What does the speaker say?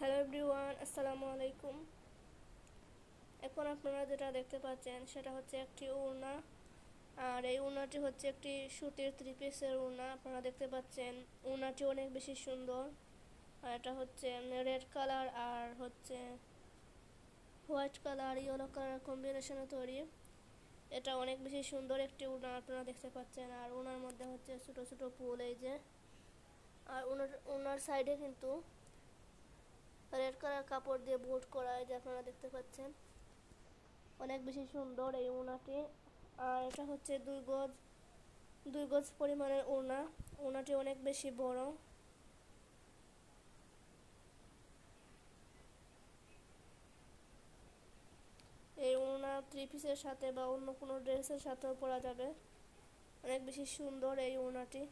Hello everyone, আসসালামু আলাইকুম। এখন আপনারা যেটা দেখতে পাচ্ছেন সেটা হচ্ছে একটি ওড়না। আর এই ওড়নাটি হচ্ছে একটি সুতির থ্রি পিসের ওড়না। আপনারা দেখতে পাচ্ছেন ওড়নাটি অনেক বেশি সুন্দর। আর এটা হচ্ছে রেড কালার আর হচ্ছে হোয়াইট কালার, ইয়েলো কালার কম্বিনেশনে তৈরি। এটা অনেক বেশি সুন্দর একটি ওড়না আপনারা দেখতে পাচ্ছেন। আর ওড়নার মধ্যে হচ্ছে ছোট ছোট ফুল, এই যে। আর ওনার সাইডে কিন্তু রেড কালার কাপড় দিয়ে বোল্ট করা, এই যে আপনারা দেখতে পাচ্ছেন। অনেক বেশি সুন্দর এই ওড়নাটি। আর এটা হচ্ছে 2 গজ পরিমাণের ওড়না। ওড়নাটি অনেক বেশি বড়। এই ওড়না থ্রি পিসের সাথে বা অন্য কোনো ড্রেসের সাথেও পরা যাবে। অনেক বেশি সুন্দর এই ওড়নাটি।